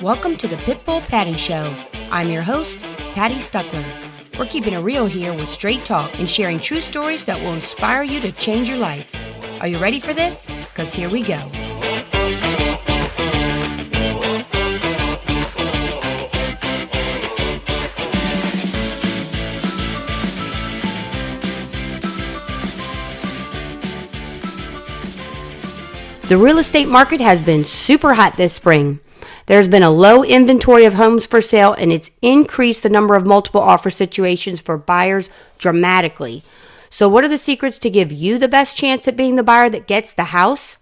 Welcome to the Pitbull Patty Show. I'm your host, Patty Stueckler. We're keeping it real here with straight talk and sharing true stories that will inspire you to change your life. Are you ready for this? Because here we go. The real estate market has been super hot this spring. There's been a low inventory of homes for sale, and it's increased the number of multiple offer situations for buyers dramatically. So what are the secrets to give you the best chance at being the buyer that gets the house?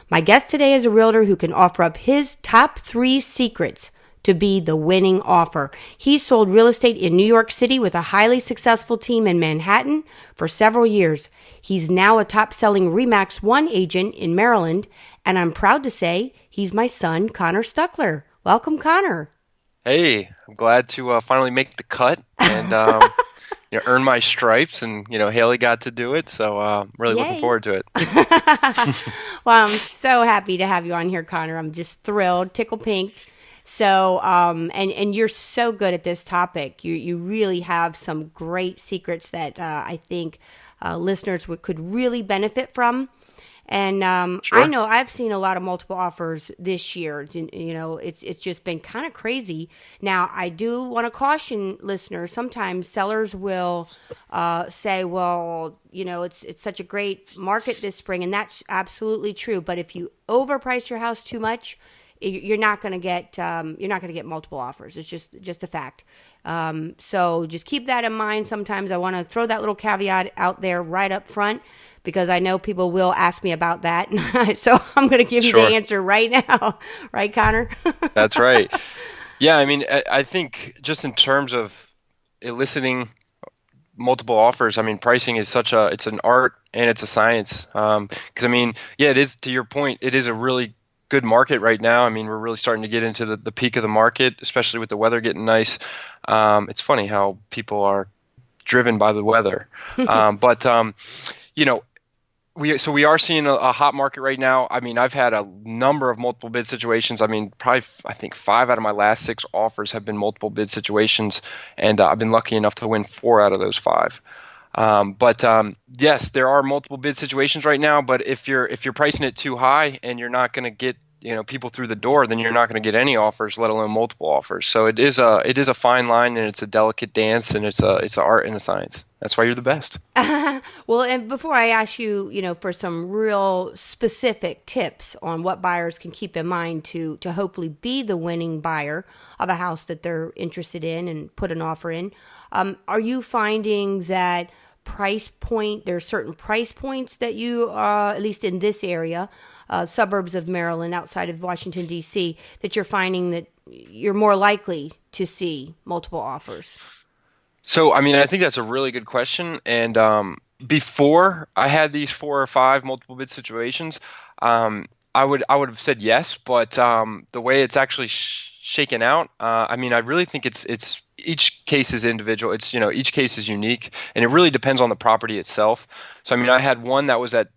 My guest today is a realtor who can offer up his top 3 secrets to be the winning offer. He sold real estate in New York City with a highly successful team in Manhattan for several years. He's now a top-selling RE/MAX 1 agent in Maryland, and I'm proud to say he's my son, Conor Stueckler. Welcome, Conor. Hey, I'm glad to finally make the cut and earn my stripes. And Haley got to do it, so I'm really Yay. looking forward to it. Well, I'm so happy to have you on here, Conor. I'm just thrilled, tickle pinked. So, and you're so good at this topic. You really have some great secrets that I think listeners could really benefit from. And Sure. I know I've seen a lot of multiple offers this year. It's just been kind of crazy. Now, I do want to caution listeners. Sometimes sellers will say, "Well, it's such a great market this spring," and that's absolutely true. But if you overprice your house too much, you're not going to get multiple offers. It's just a fact. So just keep that in mind. Sometimes I want to throw that little caveat out there right up front, because I know people will ask me about that. So I'm going to give you Sure. the answer right now. Right, Conor? That's right. Yeah, I mean, I think just in terms of eliciting multiple offers, I mean, pricing is it's an art and it's a science. Because it is, to your point, it is a really good market right now. I mean, we're really starting to get into the peak of the market, especially with the weather getting nice. It's funny how people are driven by the weather. We are seeing a hot market right now. I mean, I've had a number of multiple bid situations. I mean, probably I think 5 out of my last 6 offers have been multiple bid situations, and I've been lucky enough to win 4 out of those 5. Yes, there are multiple bid situations right now, but if you're pricing it too high and you're not going to get people through the door, then you're not going to get any offers, let alone multiple offers. So it is a fine line, and it's a delicate dance, and it's an art and a science. That's why you're the best. Well, and before I ask you, for some real specific tips on what buyers can keep in mind to hopefully be the winning buyer of a house that they're interested in and put an offer in, are you finding that there's certain price points that you, at least in this area, suburbs of Maryland, outside of Washington, D.C., that you're finding that you're more likely to see multiple offers? So, I think that's a really good question. And before I had these 4 or 5 multiple bid situations, I would have said yes. But the way it's actually shaken out, I really think it's each case is individual. It's each case is unique, and it really depends on the property itself. So, I had one that was at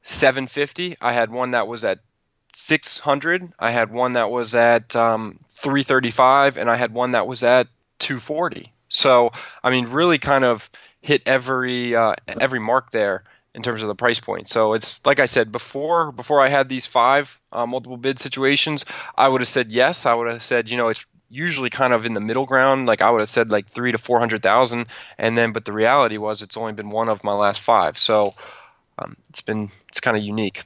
$750. I had one that was at $600. I had one that was at $335, and I had one that was at $240. So, really kind of hit every mark there in terms of the price point. So it's like I said before I had these 5 multiple bid situations, I would have said yes. I would have said, it's usually kind of in the middle ground. Like I would have said like 300,000 to 400,000, but the reality was it's only been one of my last 5. So it's kind of unique.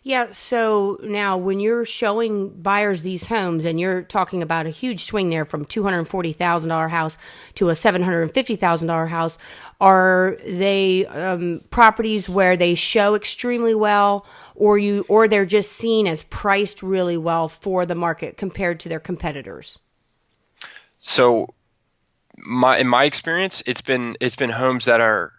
Yeah, so now when you're showing buyers these homes, and you're talking about a huge swing there from $240,000 house to a $750,000 house, are they properties where they show extremely well, or they're just seen as priced really well for the market compared to their competitors? So in my experience, it's been homes that are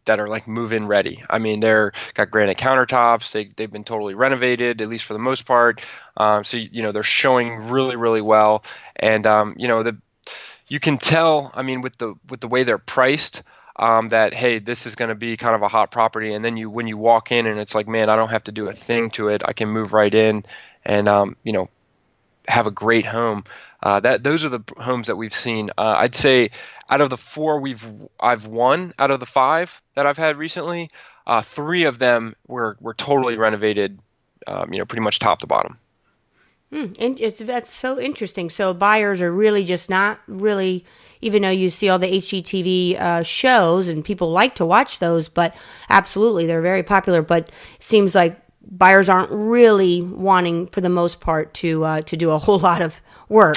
like move-in ready. They're got granite countertops. They've been totally renovated, at least for the most part. So they're showing really, really well, and you can tell. With the way they're priced, that hey, this is going to be kind of a hot property, and then when you walk in, and it's like, man, I don't have to do a thing to it. I can move right in, and have a great home. That those are the homes that we've seen. I'd say out of the four I've won out of the five that I've had recently, three of them were totally renovated, pretty much top to bottom. And that's so interesting. So buyers are really just not really, even though you see all the HGTV shows and people like to watch those, but absolutely they're very popular. But it seems like buyers aren't really wanting, for the most part, to do a whole lot of work.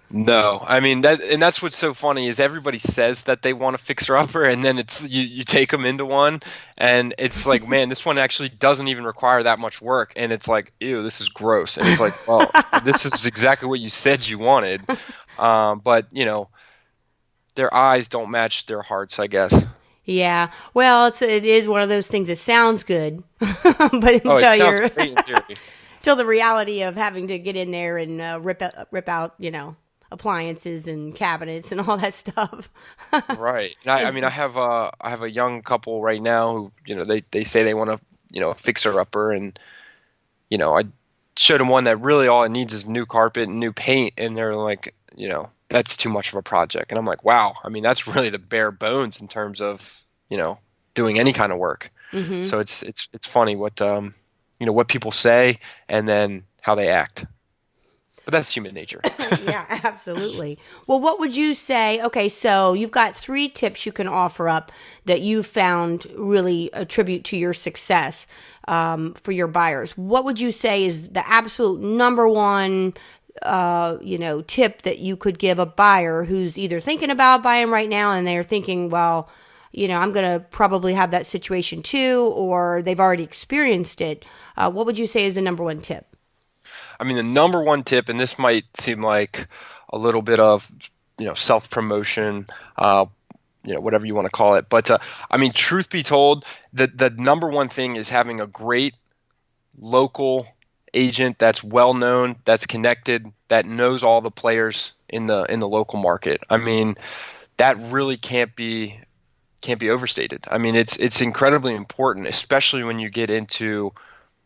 No, I mean that's what's so funny is everybody says that they want a fixer upper, and then it's you take them into one, and it's like, man, this one actually doesn't even require that much work, and it's like, ew, this is gross, and it's like, well, this is exactly what you said you wanted, but their eyes don't match their hearts, I guess. Yeah, well, it is one of those things that sounds good, but Oh, it until sounds you're great in theory. till the reality of having to get in there and rip out, appliances and cabinets and all that stuff. Right. And I mean, I have a young couple right now who, they say they want a fixer upper, and I showed them one that really all it needs is new carpet and new paint, and they're like, that's too much of a project. And I'm like, wow. I mean, that's really the bare bones in terms of, doing any kind of work. Hmm. So it's funny what people say and then how they act. But that's human nature. Yeah, absolutely. Well, what would you say? Okay, so you've got 3 tips you can offer up that you found really attribute to your success for your buyers. What would you say is the absolute number one, tip that you could give a buyer who's either thinking about buying right now and they're thinking, well, I'm going to probably have that situation too, or they've already experienced it. What would you say is the number one tip? I mean, the number one tip, and this might seem like a little bit of, self-promotion, whatever you want to call it. But, I mean, truth be told, the number one thing is having a great local agent that's well-known, that's connected, that knows all the players in the local market. I mean, that really can't be overstated. I mean, it's incredibly important, especially when you get into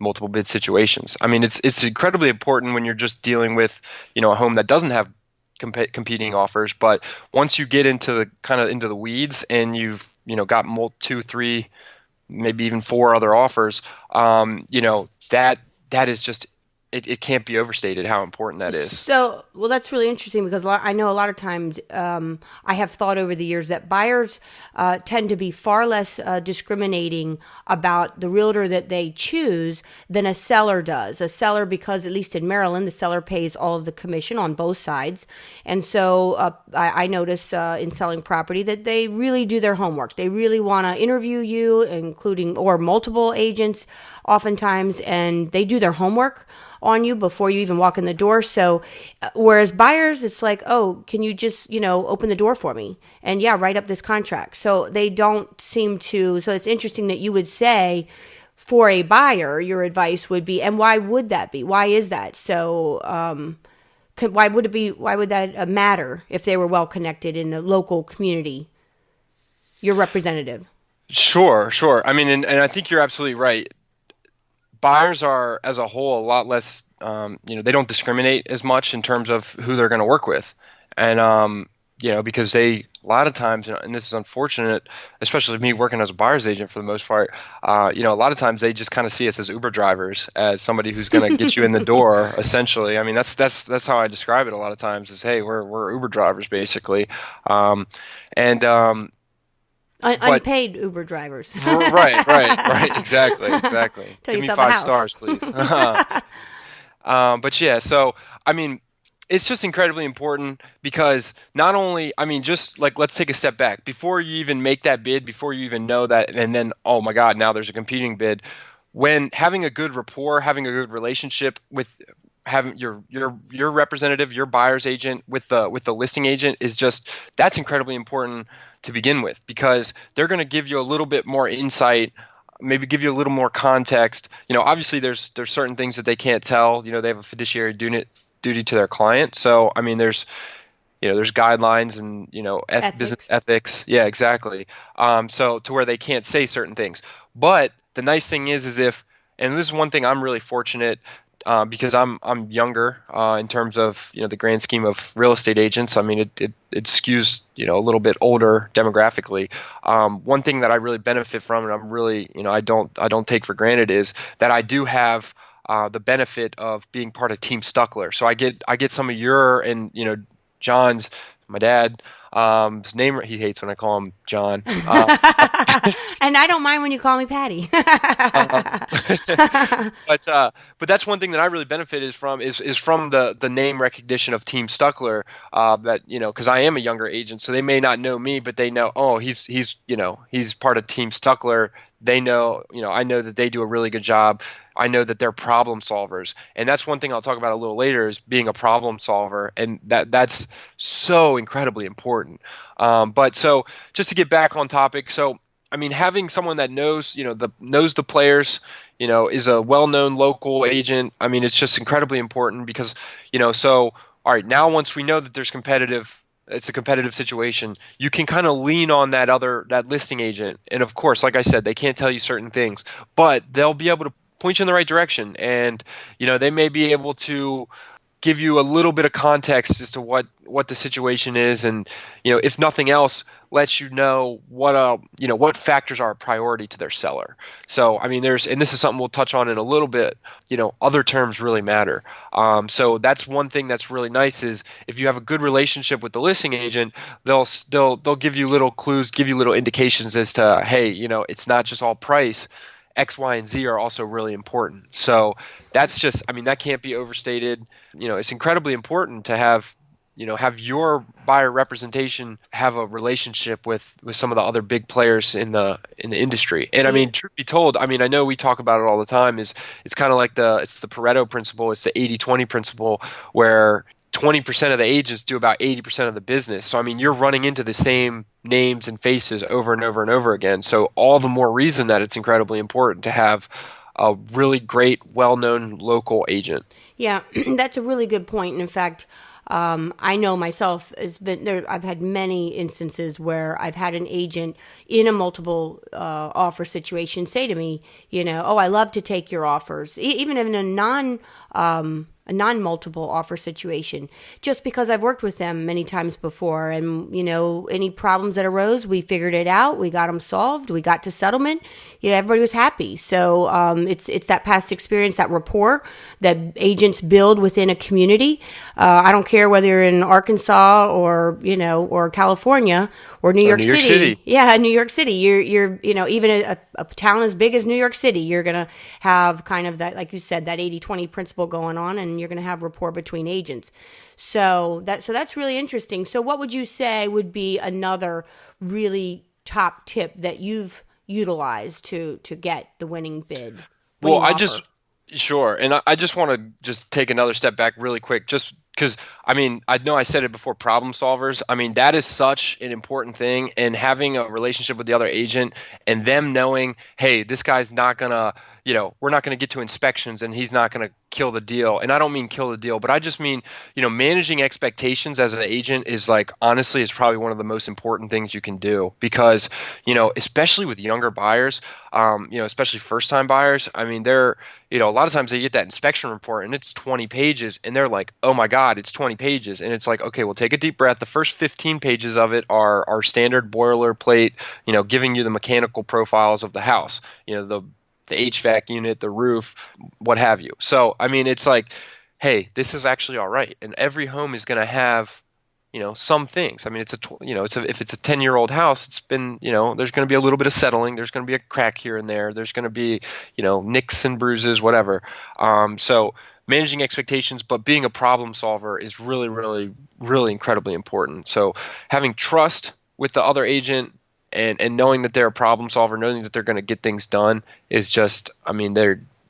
multiple bid situations. I mean, it's incredibly important when you're just dealing with, a home that doesn't have competing offers. But once you get into the weeds and you've, got 2, 3, maybe even 4 other offers, that is just, it can't be overstated how important that is. So, well, that's really interesting because I know a lot of times I have thought over the years that buyers tend to be far less discriminating about the realtor that they choose than a seller does. A seller, because at least in Maryland, the seller pays all of the commission on both sides. And so I notice in selling property that they really do their homework. They really want to interview you, including or multiple agents oftentimes, and they do their homework on you before you even walk in the door. So whereas buyers, it's like, oh, can you just, open the door for me? And yeah, write up this contract. So they don't seem to. So it's interesting that you would say for a buyer, your advice would be, and why would that be? Why is that? So why would that matter if they were well connected in the local community, your representative? Sure. I mean, and I think you're absolutely right. Buyers are, as a whole, a lot less, they don't discriminate as much in terms of who they're going to work with. And, because a lot of times, and this is unfortunate, especially me working as a buyer's agent for the most part, a lot of times they just kind of see us as Uber drivers, as somebody who's going to get you in the door, essentially. I mean, that's how I describe it a lot of times is, hey, we're Uber drivers, basically. Unpaid Uber drivers. Right. Exactly. Give me 5 stars, please. But yeah, so I mean, it's just incredibly important because not only, I mean, just like let's take a step back before you even make that bid, before you even know that, and then oh my God, now there's a competing bid. When having a good rapport, having a good relationship with having your representative, your buyer's agent with the listing agent is just, that's incredibly important to begin with, because they're going to give you a little bit more insight, maybe give you a little more context. Obviously there's certain things that they can't tell. They have a fiduciary duty to their client. So I mean, there's guidelines and business ethics. Yeah, exactly. So to where they can't say certain things. But the nice thing is if, and this is one thing I'm really fortunate because I'm younger in terms of the grand scheme of real estate agents. I mean, it skews a little bit older demographically. One thing that I really benefit from, and I'm really I don't take for granted, is that I do have the benefit of being part of Team Stueckler. So I get some of your and John's, my dad. His name, he hates when I call him John. And I don't mind when you call me Patty. Um, but that's one thing that I really benefit is from the name recognition of Team Stueckler. That because I am a younger agent, so they may not know me, but they know, oh, he's part of Team Stueckler. They know, I know that they do a really good job. I know that they're problem solvers, and that's one thing I'll talk about a little later, is being a problem solver, and that's so incredibly important. But so just to get back on topic, so I mean, having someone that knows, knows the players, is a well-known local agent. I mean, it's just incredibly important because, so all right, now once we know that it's a competitive situation, you can kind of lean on that listing agent. And of course, like I said, they can't tell you certain things, but they'll be able to point you in the right direction. And, they may be able to give you a little bit of context as to what the situation is, and if nothing else, lets you know what factors are a priority to their seller. So I mean, and this is something we'll touch on in a little bit, other terms really matter. So that's one thing that's really nice, is if you have a good relationship with the listing agent, they'll give you little clues, give you little indications as to, hey, it's not just all price. X, Y, and Z are also really important. So that's just, I mean, that can't be overstated. It's incredibly important to have your buyer representation have a relationship with some of the other big players in the industry. And I mean, truth be told, I mean, I know we talk about it all the time, it's kind of like it's the Pareto principle. It's the 80-20 principle, where 20% of the agents do about 80% of the business. So, I mean, you're running into the same names and faces over and over and over again. So all the more reason that it's incredibly important to have a really great, well-known local agent. Yeah, that's a really good point. And in fact, I know myself has been there. I've had many instances where I've had an agent in a multiple offer situation say to me, oh, I love to take your offers, even in a non-multiple offer situation, just because I've worked with them many times before. And, any problems that arose, we figured it out. We got them solved. We got to settlement. Everybody was happy. So it's that past experience, that rapport that agents build within a community. I don't care whether you're in Arkansas or, or California or New York City. Yeah, New York City. You're even a town as big as New York City, you're going to have kind of that, like you said, that 80-20 principle going on, and you're going to have rapport between agents. So that's really interesting. So what would you say would be another really top tip that you've utilized to get the winning bid? Well, sure. And I just want to just take another step back really quick, just because, I mean, I know I said it before, problem solvers. I mean, that is such an important thing. And having a relationship with the other agent and them knowing, hey, this guy's not going to, we're not going to get to inspections and he's not going to kill the deal. And I don't mean kill the deal, but I just mean, managing expectations as an agent is honestly, is probably one of the most important things you can do, because, especially with younger buyers, especially first time buyers. I mean, they're, a lot of times they get that inspection report and it's 20 pages and they're like, oh my God, it's 20 pages. And it's like, okay, well, take a deep breath. The first 15 pages of it are standard boilerplate, giving you the mechanical profiles of the house, the HVAC unit, the roof, what have you. So, I mean, it's like, hey, this is actually all right. And every home is going to have, some things. I mean, if it's a 10-year-old house, it's been, there's going to be a little bit of settling. There's going to be a crack here and there. There's going to be, nicks and bruises, whatever. So managing expectations, but being a problem solver is really, really, really incredibly important. So having trust with the other agent, and knowing that they're a problem solver, knowing that they're going to get things done is just, I mean,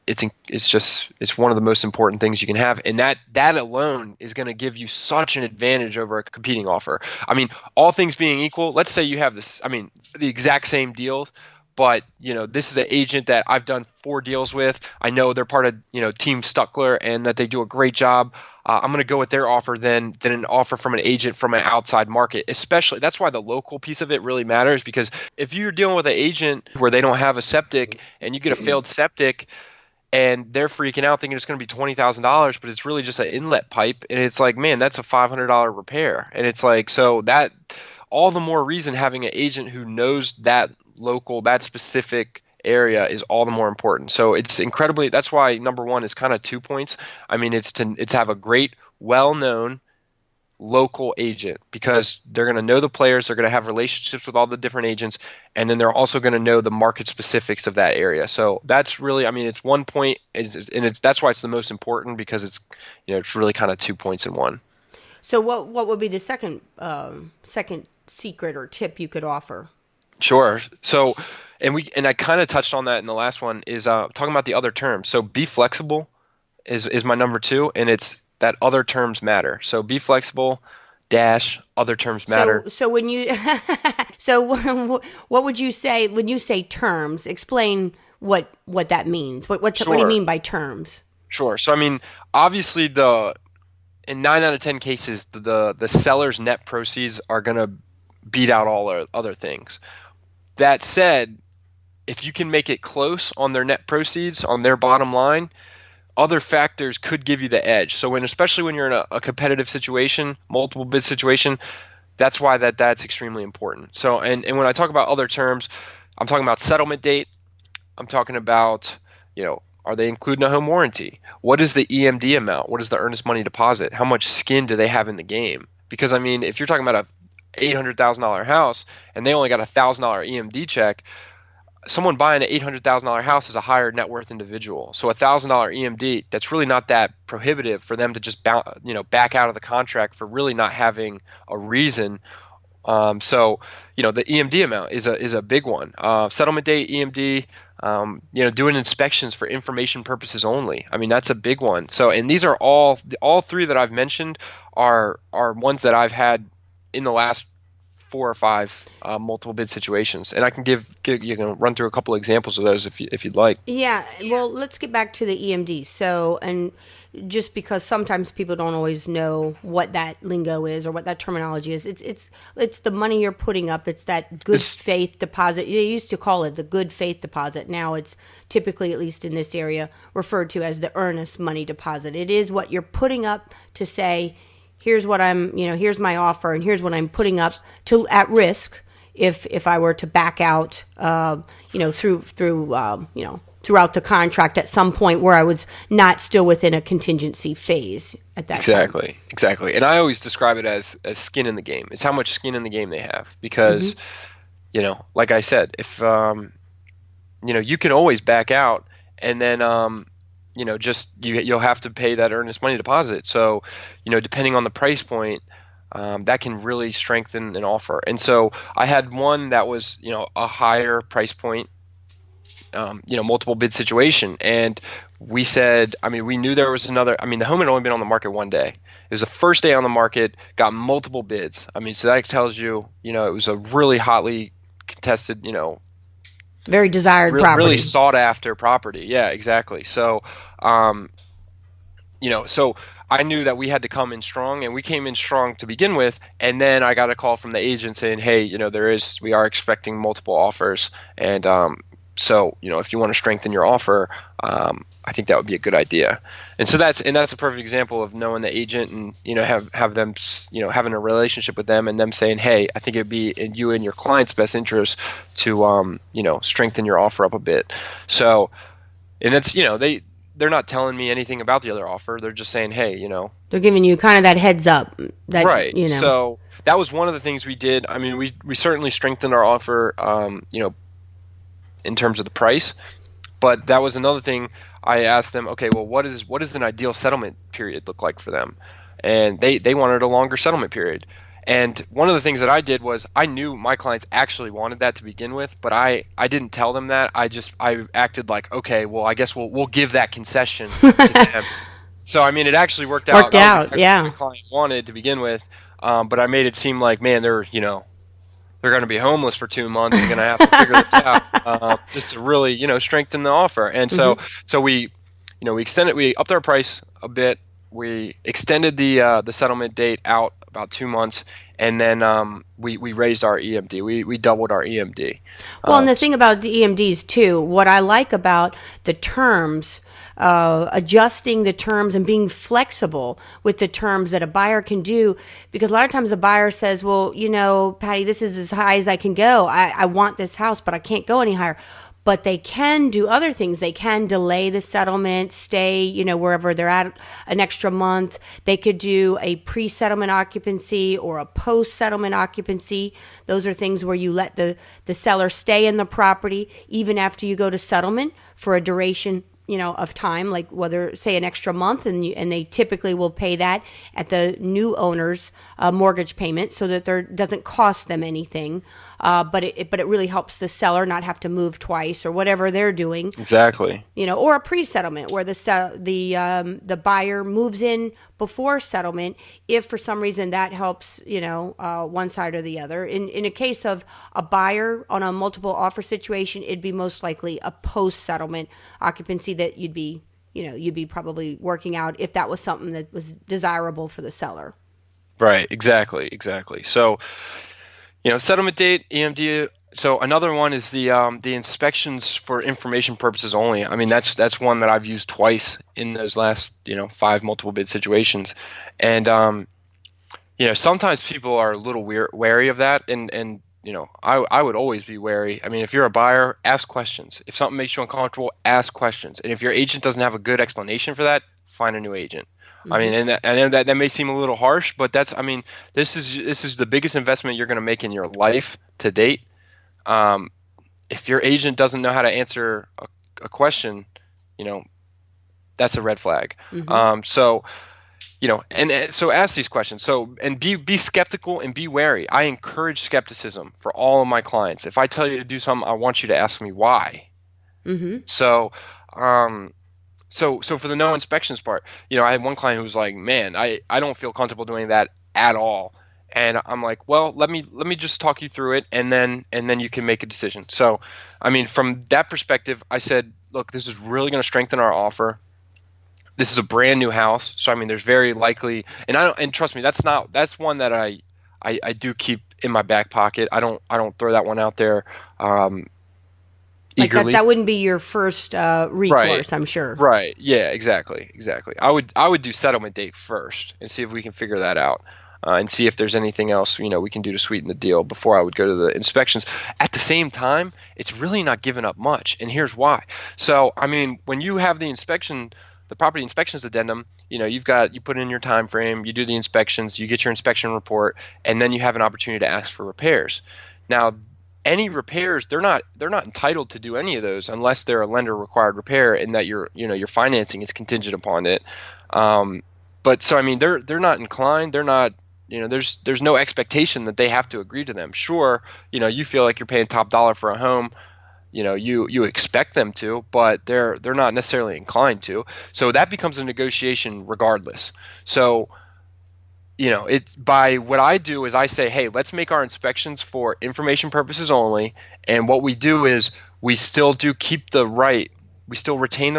it's one of the most important things you can have. And that alone is going to give you such an advantage over a competing offer. I mean, all things being equal, let's say you have the exact same deals, but, this is an agent that I've done 4 deals with. I know they're part of, Team Stueckler and that they do a great job. I'm going to go with their offer than an offer from an agent from an outside market. Especially, that's why the local piece of it really matters, because if you're dealing with an agent where they don't have a septic and you get a failed septic, and they're freaking out thinking it's going to be $20,000, but it's really just an inlet pipe, and it's like, man, that's a $500 repair, and it's like, so that all the more reason having an agent who knows that local, that specific area is all the more important. So it's incredibly, that's why number one is kind of 2 points. I mean, it's to have a great, well-known local agent, because they're going to know the players, they're going to have relationships with all the different agents, and then they're also going to know the market specifics of that area. So that's really, I mean, it's 1 point, and it's that's why it's the most important, because it's, it's really kind of 2 points in one. So what would be the second secret or tip you could offer? Sure. So, and I kind of touched on that in the last one, is talking about the other terms. So be flexible is my number two, and it's that other terms matter. So be flexible dash other terms matter. So when you so what would you say when you say terms? Explain what that means. What do you mean by terms? Sure. So I mean, obviously in 9 out of 10 cases, the seller's net proceeds are going to beat out all other things. That said, if you can make it close on their net proceeds, on their bottom line, other factors could give you the edge. So especially when you're in a competitive situation, multiple bid situation, that's why that's extremely important. So and when I talk about other terms, I'm talking about settlement date. I'm talking about, are they including a home warranty? What is the EMD amount? What is the earnest money deposit? How much skin do they have in the game? Because I mean, if you're talking about a $800,000 house and they only got a $1,000 EMD check, someone buying an $800,000 house is a higher net worth individual. So a $1,000 EMD, that's really not that prohibitive for them to just back out of the contract for really not having a reason. So the EMD amount is a big one. Settlement date, EMD, doing inspections for information purposes only. I mean, that's a big one. So, and these are all three that I've mentioned are ones that I've had in the last 4 or 5 multiple bid situations, and I can give run through a couple of examples of those if you'd like. Yeah, well, let's get back to the EMD. So, and just because sometimes people don't always know what that lingo is or what that terminology is, it's the money you're putting up. It's that good faith deposit. They used to call it the good faith deposit. Now it's typically, at least in this area, referred to as the earnest money deposit. It is what you're putting up to say, here's what here's my offer, and here's what I'm putting up to at risk if I were to back out, throughout the contract at some point where I was not still within a contingency phase at that time. Exactly. And I always describe it as skin in the game. It's how much skin in the game they have, because, like I said, if, you can always back out, and then, you'll have to pay that earnest money deposit. So, depending on the price point, that can really strengthen an offer. And so I had one that was, a higher price point, multiple bid situation. And we said, we knew there was another, the home had only been on the market one day. It was the first day on the market, got multiple bids. So that tells you, it was a really hotly contested, very desired property. Really sought after property. Yeah, exactly. So, so I knew that we had to come in strong, and we came in strong to begin with. And then I got a call from the agent saying, hey, we are expecting multiple offers. And, so, if you want to strengthen your offer, I think that would be a good idea. And so that's a perfect example of knowing the agent and, have them, having a relationship with them and them saying, hey, I think it'd be in you and your client's best interest to, strengthen your offer up a bit. So, and that's, they're not telling me anything about the other offer. They're just saying, hey, they're giving you kind of that heads up. That, right. So that was one of the things we did. We certainly strengthened our offer, in terms of the price, but that was another thing. I asked them, okay, well, what does an ideal settlement period look like for them? And they wanted a longer settlement period. And one of the things that I did was I knew my clients actually wanted that to begin with, but I didn't tell them that. I acted like, okay, well, I guess we'll give that concession to them. So it actually worked out. Exactly what my client wanted to begin with, but I made it seem like, man, they're going to be homeless for 2 months. They're going to have to figure this out, just to really, strengthen the offer. And so we upped our price a bit. We extended the settlement date out about 2 months, and then we raised our EMD. We doubled our EMD. Well, and the thing about the EMDs too, what I like about the terms, adjusting the terms and being flexible with the terms that a buyer can do, because a lot of times a buyer says, well, Patty, this is as high as I can go. I want this house, but I can't go any higher. But they can do other things. They can delay the settlement, stay, wherever they're at an extra month. They could do a pre-settlement occupancy or a post-settlement occupancy. Those are things where you let the seller stay in the property even after you go to settlement for a duration, of time, like whether, say, an extra month, and they typically will pay that at the new owner's mortgage payment, so that there doesn't cost them anything. But it really helps the seller not have to move twice or whatever they're doing. Exactly. Or a pre-settlement where the buyer moves in before settlement, if for some reason that helps, one side or the other. In a case of a buyer on a multiple offer situation, it'd be most likely a post-settlement occupancy that you'd be probably working out if that was something that was desirable for the seller. Right. Exactly. So, settlement date, EMD. So another one is the inspections for information purposes only. I mean, that's one that I've used twice in those last 5 multiple bid situations, and sometimes people are a little wary of that, and I would always be wary. I mean, if you're a buyer, ask questions. If something makes you uncomfortable, ask questions. And if your agent doesn't have a good explanation for that, find a new agent. I mean, and I know that may seem a little harsh, but this is the biggest investment you're going to make in your life to date. If your agent doesn't know how to answer a question, that's a red flag. So ask these questions. So, and be skeptical and be wary. I encourage skepticism for all of my clients. If I tell you to do something, I want you to ask me why. So for the no inspections part, I had one client who was like, man, I don't feel comfortable doing that at all. And I'm like, well, let me just talk you through it, and then you can make a decision. So, I mean, from that perspective, I said, look, this is really going to strengthen our offer. This is a brand new house. So, I mean, there's very likely, and trust me, that's one that I do keep in my back pocket. I don't throw that one out there. Like that wouldn't be your first recourse, right. I'm sure. Right. Yeah, exactly. I would do settlement date first and see if we can figure that out, and see if there's anything else we can do to sweeten the deal before I would go to the inspections. At the same time, it's really not giving up much, and here's why. So, I mean, when you have the property inspections addendum, you put in your time frame, you do the inspections, you get your inspection report, and then you have an opportunity to ask for repairs. Now, any repairs, they're not entitled to do any of those unless they're a lender required repair and that your financing is contingent upon it. But so, I mean, they're not inclined. They're not, there's no expectation that they have to agree to them. Sure, you feel like you're paying top dollar for a home. You expect them to, but they're not necessarily inclined to. So that becomes a negotiation regardless. So, it's by what I do is I say, hey, let's make our inspections for information purposes only. And what we do is we still retain the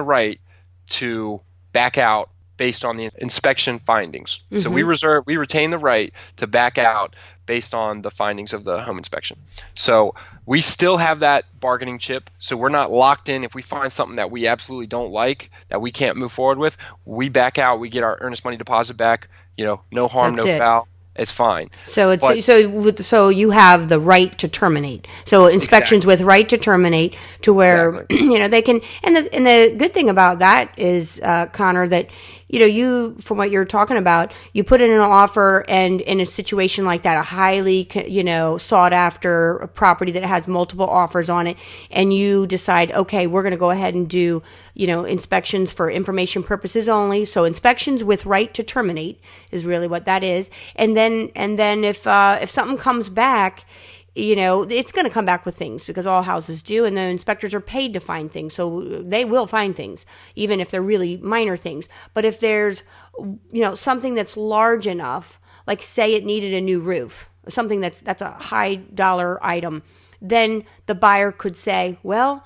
right to back out based on the inspection findings. So we retain the right to back out based on the findings of the home inspection. So we still have that bargaining chip. So we're not locked in. If we find something that we absolutely don't like, that we can't move forward with, we back out, we get our earnest money deposit back, no harm, no foul. It's fine. So so you have the right to terminate. So inspections with right to terminate, to where they can. And the good thing about that is, Connor, that you, from what you're talking about, you put in an offer, and in a situation like that, a highly sought after property that has multiple offers on it, and you decide, okay, we're going to go ahead and do inspections for information purposes only. So inspections with right to terminate is really what that is. And then if something comes back, it's going to come back with things, because all houses do, and the inspectors are paid to find things. So they will find things, even if they're really minor things. But if there's, something that's large enough, like say it needed a new roof, something that's a high dollar item, then the buyer could say, well,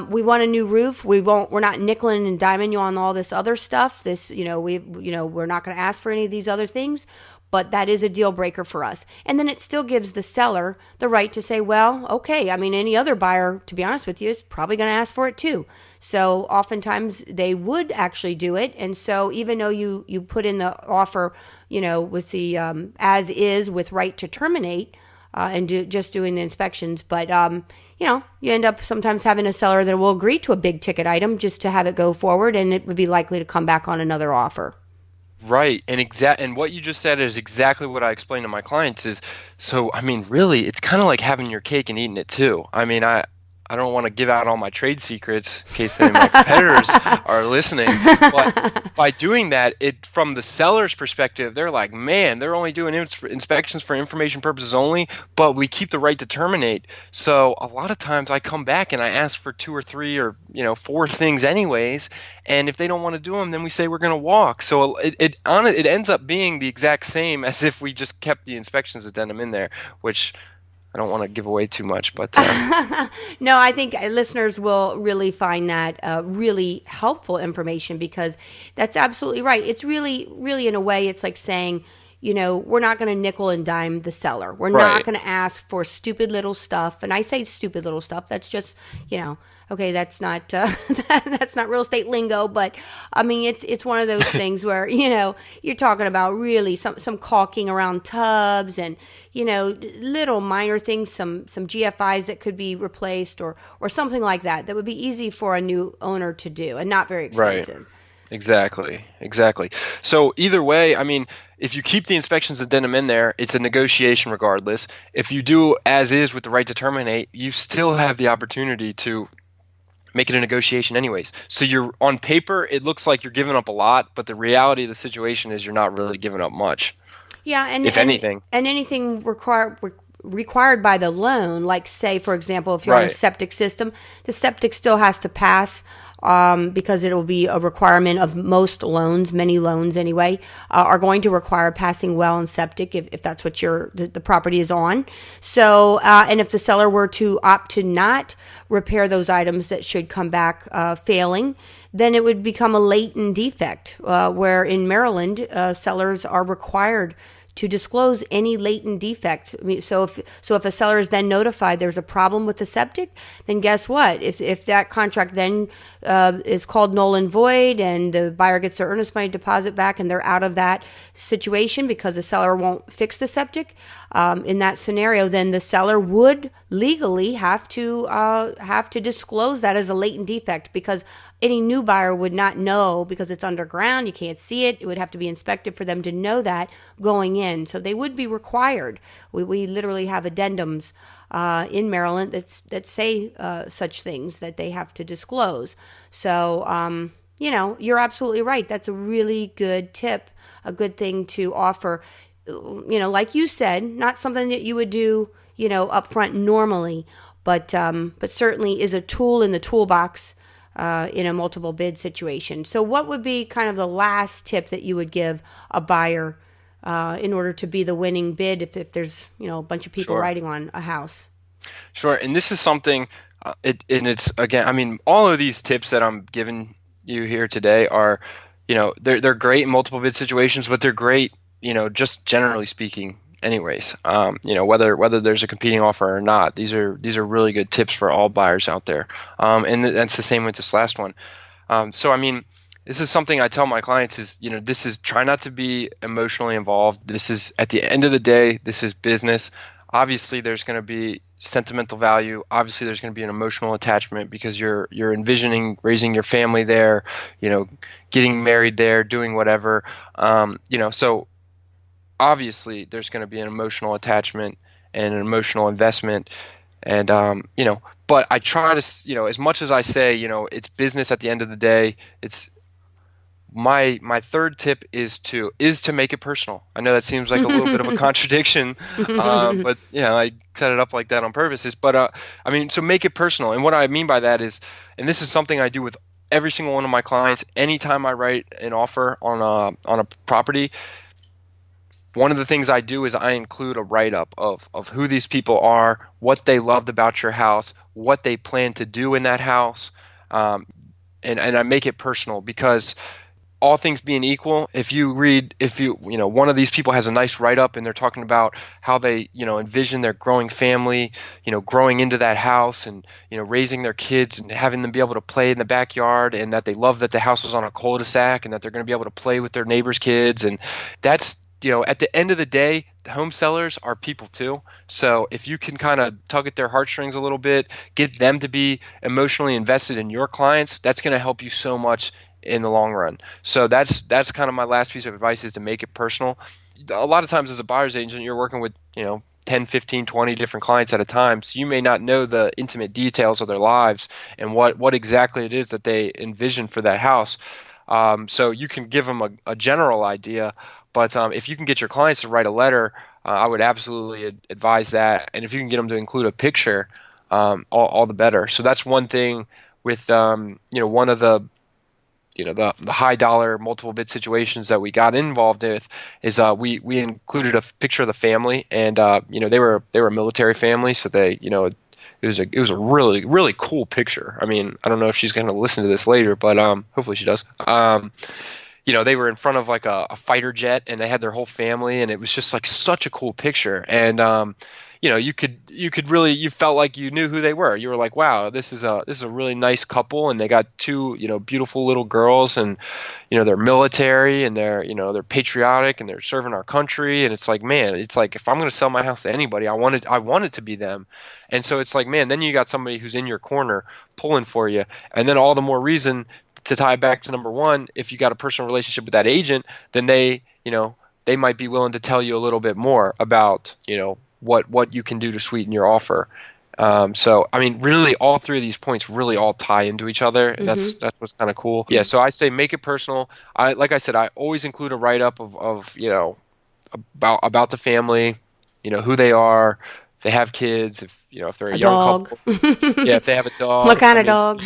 we want a new roof. We're not nickeling and diming you on all this other stuff. We're not going to ask for any of these other things. but that is a deal breaker for us. And then it still gives the seller the right to say, well, okay, I mean, any other buyer, to be honest with you, is probably going to ask for it too. So oftentimes they would actually do it. And so even though you put in the offer, with the as is with right to terminate, and just doing the inspections. But, you end up sometimes having a seller that will agree to a big ticket item just to have it go forward, and it would be likely to come back on another offer. Right. And what you just said is exactly what I explain to my clients is, so, I mean, really, it's kind of like having your cake and eating it too. I mean, I don't want to give out all my trade secrets in case any of my competitors are listening. But by doing that, from the seller's perspective, they're like, man, they're only doing inspections for information purposes only, but we keep the right to terminate. So a lot of times I come back and I ask for 2 or 3 or 4 things anyways. And if they don't want to do them, then we say we're going to walk. So it ends up being the exact same as if we just kept the inspections addendum in there, which I don't want to give away too much, but no, I think listeners will really find that really helpful information, because that's absolutely right. It's really, really, in a way, it's like saying, we're not going to nickel and dime the seller. We're not going to ask for stupid little stuff. And I say stupid little stuff. That's just, okay, that's not that's not real estate lingo, but I mean, it's one of those things where, you're talking about really some caulking around tubs and, little minor things, some GFIs that could be replaced or something like that would be easy for a new owner to do and not very expensive. Right. Exactly. So either way, I mean, if you keep the inspections addendum in there, it's a negotiation regardless. If you do as is with the right to terminate, you still have the opportunity to make it a negotiation anyways. So you're on paper, it looks like you're giving up a lot, but the reality of the situation is you're not really giving up much. Yeah, anything required by the loan, like say, for example, if you're on a septic system, the septic still has to pass, because it will be a requirement of most loans. Many loans anyway are going to require passing well and septic if that's what the property is on. So and if the seller were to opt to not repair those items that should come back failing, then it would become a latent defect, where in Maryland sellers are required to disclose any latent defect. I mean, so if a seller is then notified there's a problem with the septic, then guess what? If that contract then is called null and void, and the buyer gets their earnest money deposit back, and they're out of that situation because the seller won't fix the septic, in that scenario, then the seller would legally have to disclose that as a latent defect, because any new buyer would not know, because it's underground, you can't see it. It would have to be inspected for them to know that going in. So they would be required. We literally have addendums in Maryland that say such things that they have to disclose. So, you're absolutely right. That's a really good tip, a good thing to offer. Like you said, not something that you would do, up front normally, but certainly is a tool in the toolbox in a multiple bid situation. So what would be kind of the last tip that you would give a buyer in order to be the winning bid if there's, a bunch of people writing on a house? Sure. And this is something, it's, again, I mean, all of these tips that I'm giving you here today are, they're great in multiple bid situations, but they're great, just generally speaking anyways. Whether there's a competing offer or not, these are really good tips for all buyers out there. And that's the same with this last one. So, I mean, this is something I tell my clients is, this is, try not to be emotionally involved. This is, at the end of the day, this is business. Obviously, there's going to be sentimental value. Obviously, there's going to be an emotional attachment because you're envisioning raising your family there, getting married there, doing whatever. So obviously there's going to be an emotional attachment and an emotional investment. And, but I try to, as much as I say, it's business at the end of the day, it's, my third tip is to make it personal. I know that seems like a little bit of a contradiction, but I set it up like that on purpose. So make it personal. And what I mean by that is, and this is something I do with every single one of my clients, anytime I write an offer on a property, one of the things I do is I include a write-up of who these people are, what they loved about your house, what they plan to do in that house, and I make it personal because all things being equal, if you one of these people has a nice write-up and they're talking about how they, envision their growing family, growing into that house and, raising their kids and having them be able to play in the backyard, and that they love that the house was on a cul-de-sac and that they're going to be able to play with their neighbors' kids. And that's, at the end of the day, the home sellers are people too. So if you can kind of tug at their heartstrings a little bit, get them to be emotionally invested in your clients, that's going to help you so much in the long run. So that's kind of my last piece of advice, is to make it personal. A lot of times as a buyer's agent, you're working with, 10, 15, 20 different clients at a time. So you may not know the intimate details of their lives and what exactly it is that they envision for that house. So you can give them a general idea, but if you can get your clients to write a letter, I would absolutely advise that. And if you can get them to include a picture, all the better. So that's one thing with, one of the high dollar multiple bid situations that we got involved with is we included a picture of the family, and they were a military family, so they it was a really, really cool picture. I mean, I don't know if she's going to listen to this later, but hopefully she does. They were in front of like a fighter jet, and they had their whole family, and it was just like such a cool picture. And you felt like you knew who they were. You were like, wow, this is a really nice couple, and they got two, beautiful little girls, and they're military, and they're patriotic, and they're serving our country. And it's like, man, it's like, if I'm going to sell my house to anybody, I want it to be them. And so it's like, man, then you got somebody who's in your corner pulling for you. And then all the more reason to tie back to number one, if you got a personal relationship with that agent, then they might be willing to tell you a little bit more about, what you can do to sweeten your offer. So, I mean, really all three of these points really all tie into each other. And that's what's kind of cool. Yeah. So I say, make it personal. Like I said, I always include a write-up of about the family, who they are, if they have kids, if they're a young dog. couple. Yeah. If they have a dog. What kind of dog?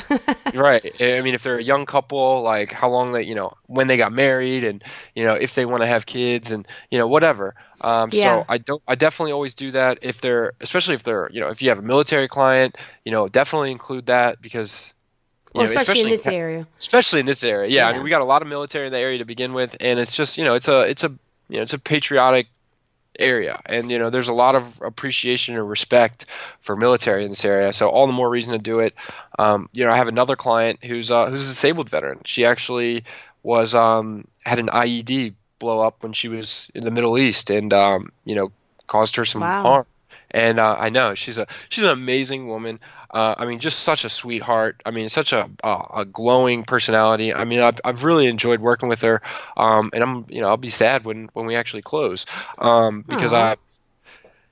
Right. I mean, if they're a young couple, like how long they, when they got married, and, if they want to have kids, and, whatever. So I definitely always do that especially if they're, if you have a military client, definitely include that, because, especially in this area. Especially in this area. Yeah. I mean, we got a lot of military in the area to begin with, and it's just, it's a patriotic area, and there's a lot of appreciation and respect for military in this area, so all the more reason to do it. I have another client who's a disabled veteran. She actually was had an IED blow up when she was in the Middle East, and caused her some harm. And I know she's an amazing woman. I mean, just such a sweetheart. I mean, such a glowing personality. I mean, I've really enjoyed working with her. And I'll be sad when we actually close. Because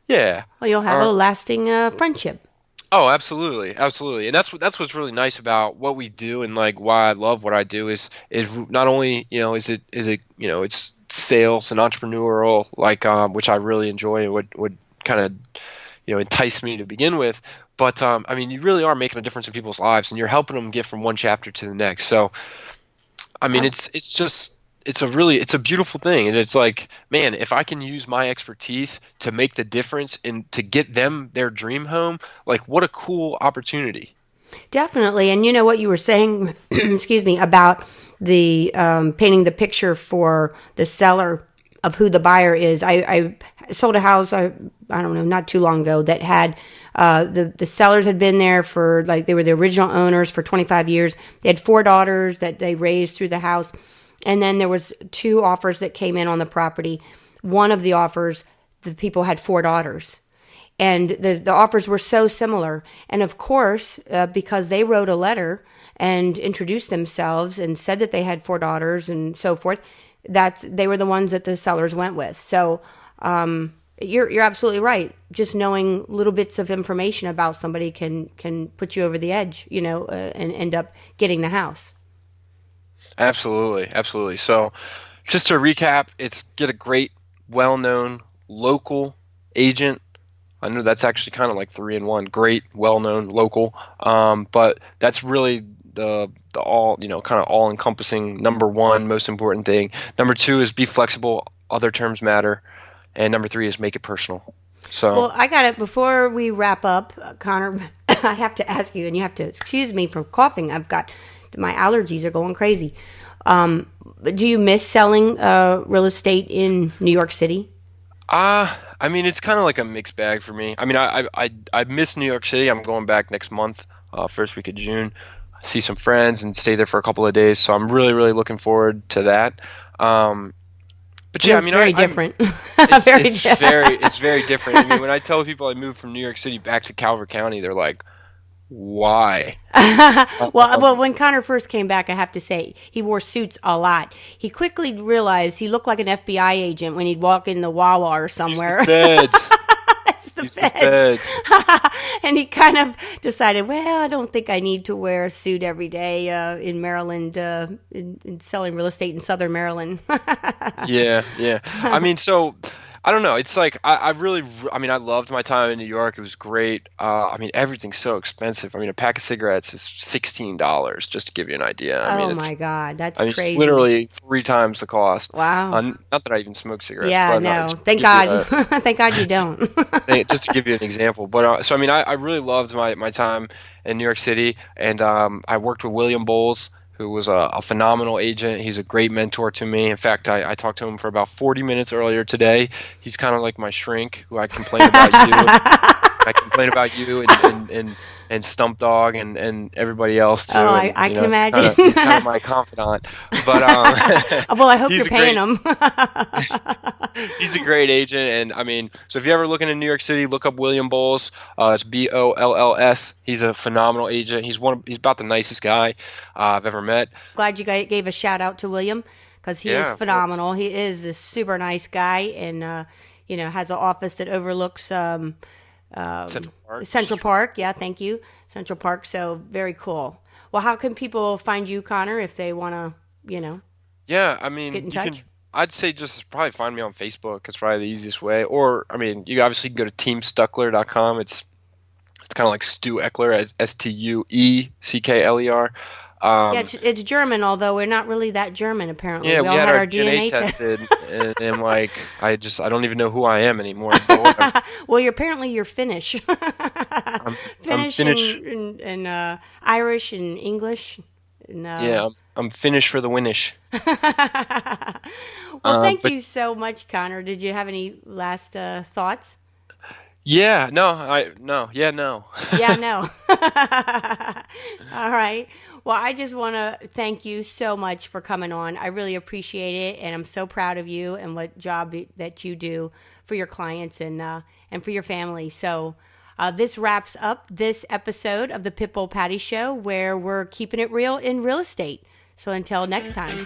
well, you'll have a lasting friendship. Oh, absolutely, absolutely. And that's what's really nice about what we do, and like why I love what I do is not only is it it's sales and entrepreneurial, like which I really enjoy and would kind of entice me to begin with, but I mean, you really are making a difference in people's lives, and you're helping them get from one chapter to the next. So I mean, it's a beautiful thing, and it's like, man, if I can use my expertise to make the difference and to get them their dream home, like, what a cool opportunity. Definitely. And what you were saying, excuse me, about the painting the picture for the seller of who the buyer is. I sold a house, I don't know, not too long ago, that had the sellers had been there for, like, they were the original owners for 25 years. They had 4 daughters that they raised through the house. And then there was 2 offers that came in on the property. One of the offers, the people had 4 daughters. And the offers were so similar. And of course, because they wrote a letter and introduced themselves and said that they had 4 daughters and so forth, they were the ones that the sellers went with. So you're absolutely right. Just knowing little bits of information about somebody can put you over the edge, and end up getting the house. Absolutely, absolutely. So just to recap, it's get a great, well-known local agent. I know that's actually kind of like 3 in 1. Great, well-known, local. But that's really the all, kind of all-encompassing number 1 most important thing. Number 2 is be flexible. Other terms matter. And number 3 is make it personal. So, well, I got it. Before we wrap up, Connor, I have to ask you, and you have to excuse me for coughing. My allergies are going crazy. Do you miss selling real estate in New York City? I mean, it's kind of like a mixed bag for me. I mean, I miss New York City. I'm going back next month, first week of June, see some friends and stay there for a couple of days. So I'm really, really looking forward to that. Um, but yeah, I It's mean, very I'm different. it's Very it's different. very different. I mean, when I tell people I moved from New York City back to Calvert County, they're like, "Why?" Well, when Connor first came back, I have to say he wore suits a lot. He quickly realized he looked like an FBI agent when he'd walk in the Wawa or Use the somewhere. feds. It's the Use the feds. feds. And he kind of decided, well, I don't think I need to wear a suit every day in Maryland, in selling real estate in Southern Maryland. Yeah, yeah. I mean, so I don't know. It's like I really, I mean, I loved my time in New York. It was great. I mean, everything's so expensive. I mean, a pack of cigarettes is $16, just to give you an idea. Oh my God, that's I mean, it's crazy. literally 3 times the cost. Wow. Not that I even smoke cigarettes, Yeah, but no. just to Thank give you God. Thank God you don't. just to give you an example. But so I mean, I really loved my time in New York City, and I worked with William Bowles, who was a phenomenal agent. He's a great mentor to me. In fact, I talked to him for about 40 minutes earlier today. He's kind of like my shrink, who I complain about you. I complain about you and Stump Dog and everybody else too. Oh, And I you can know, imagine. he's kind of my confidant. But Well, I hope he's you're a paying great him. he's a great agent. And I mean, so if you're ever looking in New York City, look up William Bowles. It's Bolls. He's a phenomenal agent. He's about the nicest guy I've ever met. Glad you guys gave a shout out to William because he is Yeah, of course. phenomenal. He is a super nice guy and, has an office that overlooks Central Park. Central Park. Yeah, thank you. Central Park. So very cool. Well, how can people find you, Connor, if they want to, Yeah, I get mean, in you can. touch? I'd say just probably find me on Facebook. It's probably the easiest way. Or, I mean, you obviously can go to teamstuckler.com. It's kind of like Stu Eckler, as Stueckler. Yeah, Um, it's German, although we're not really that German, apparently. yeah, We we all had had our our DNA DNA test. tested, and like I don't even know who I am anymore. But whatever. Well, you're Finnish. I'm Finnish finished. and Irish and English. And, Yeah, I'm finished for the winish. well, thank But you so much, Connor. Did you have any last thoughts? yeah, no, I no, yeah, no. Yeah, no. All right. Well, I just want to thank you so much for coming on. I really appreciate it, and I'm so proud of you and what job that you do for your clients and for your family. So, this wraps up this episode of the Pitbull Patty Show, where we're keeping it real in real estate. So until next time.